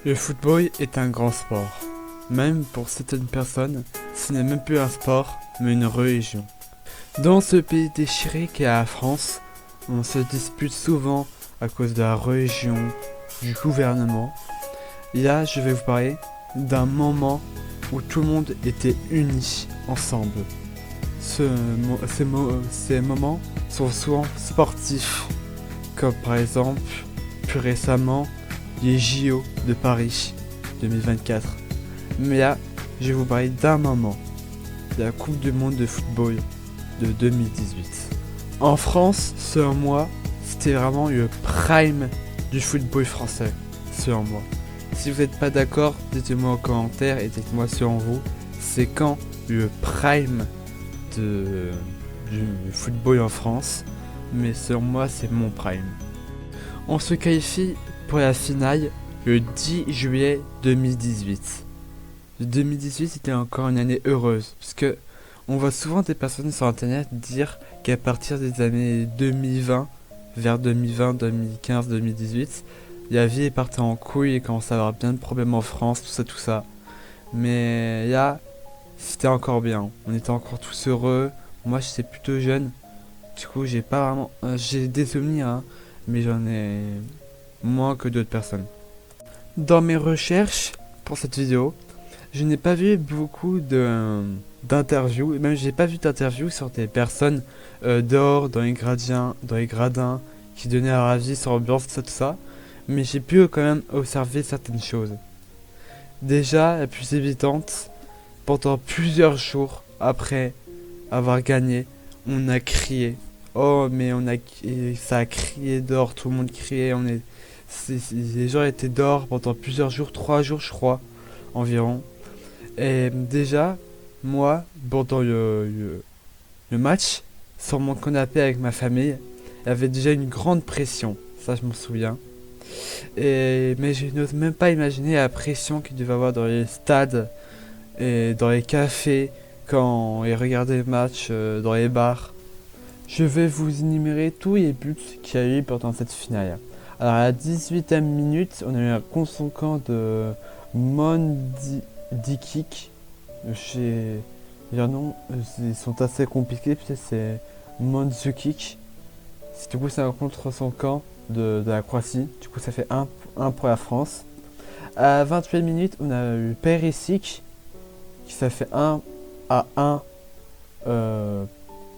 Le football est un grand sport. Même pour certaines personnes, ce n'est même plus un sport, mais une religion. Dans ce pays déchiré qu'est la France, on se dispute souvent à cause de la religion, du gouvernement. Et là, je vais vous parler d'un moment où tout le monde était uni ensemble. Ces moments sont souvent sportifs, comme par exemple, plus récemment, les JO de Paris 2024. Mais là, je vais vous parler d'un moment, la Coupe du Monde de football de 2018. En France, selon moi, c'était vraiment le prime du football français, selon moi. Si vous n'êtes pas d'accord, dites-moi en commentaire et dites-moi selon vous, c'est quand le prime du football en France, mais selon moi, c'est mon prime. On se qualifie pour la finale le 10 juillet 2018. 2018 c'était encore une année heureuse, parce que on voit souvent des personnes sur internet dire qu'à partir des années 2020, vers 2020, 2015, 2018, la vie est partie en couille et commence à avoir bien de problèmes en France, tout ça. Mais là, c'était encore bien, on était encore tous heureux. Moi j'étais plutôt jeune, du coup j'ai pas vraiment... j'ai des souvenirs, hein, mais j'en ai moins que d'autres personnes. Dans mes recherches pour cette vidéo, je n'ai pas vu beaucoup d'interviews, et même j'ai pas vu d'interviews sur des personnes dehors, dans les gradins, qui donnaient leur avis sur l'ambiance, tout ça. Mais j'ai pu quand même observer certaines choses. Déjà, la plus évidente, pendant plusieurs jours après avoir gagné, on a crié. Oh, mais ça a crié dehors, tout le monde criait, les gens étaient dehors pendant plusieurs jours, 3 jours je crois, environ. Et déjà, moi, pendant le match, sur mon canapé avec ma famille, il y avait déjà une grande pression, ça je m'en souviens. Mais je n'ose même pas imaginer la pression qu'il devait avoir dans les stades et dans les cafés quand ils regardaient le match, dans les bars. Je vais vous énumérer tous les buts qu'il y a eu pendant cette finale. Alors à la 18e minute, on a eu un contre de Mondikik. Leurs noms, ils sont assez compliqués, peut-être c'est Mandzukic. Du coup c'est un contre son camp de la Croatie. Du coup ça fait 1 pour la France. À 28 minutes, on a eu Perisic, qui ça fait 1-1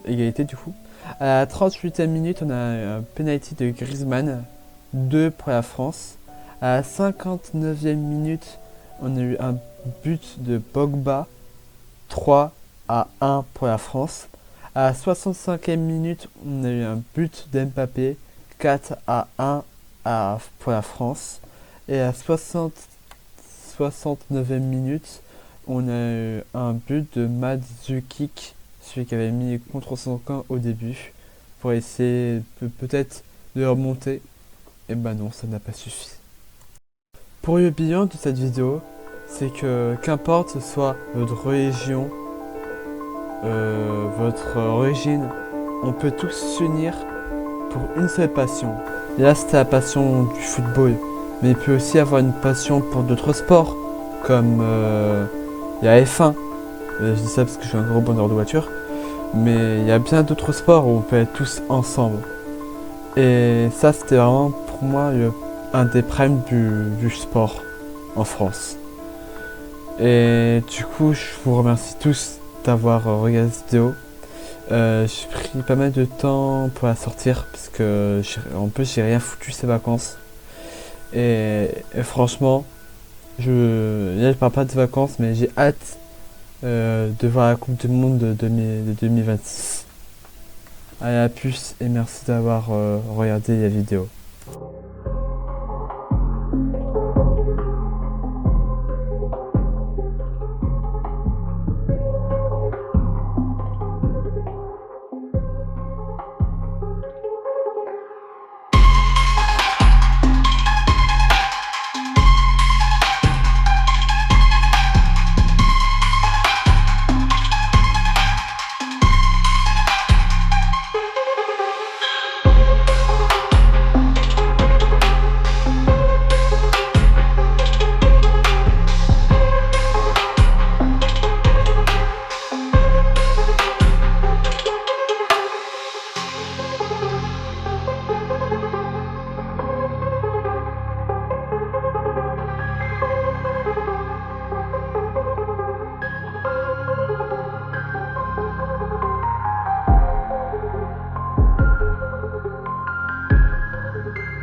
égalité du coup. À la 38e minute, on a un penalty de Griezmann, 2 pour la France. À la 59e minute, on a eu un but de Pogba, 3-1 pour la France. À la 65e minute, on a eu un but d'Mbappé, 4-1 pour la France. Et à la 69e minute, on a eu un but de Mandzukic, celui qui avait mis contre son camp au début, pour essayer peut-être de remonter. Et bah non, ça n'a pas suffi. Pour le bilan de cette vidéo, c'est que qu'importe ce soit votre religion, votre origine, on peut tous s'unir pour une seule passion. Et là c'était la passion du football, mais il peut aussi avoir une passion pour d'autres sports, comme la F1. Je dis ça parce que je suis un gros bonheur de voiture. Mais il y a bien d'autres sports où on peut être tous ensemble. Et ça c'était vraiment pour moi un des primes du sport en France. Et du coup je vous remercie tous d'avoir regardé cette vidéo. J'ai pris pas mal de temps pour la sortir parce que en plus j'ai rien foutu ces vacances. Et franchement, là je parle pas de vacances, mais j'ai hâte de voir la Coupe du Monde de 2026. Allez, à plus et merci d'avoir regardé la vidéo.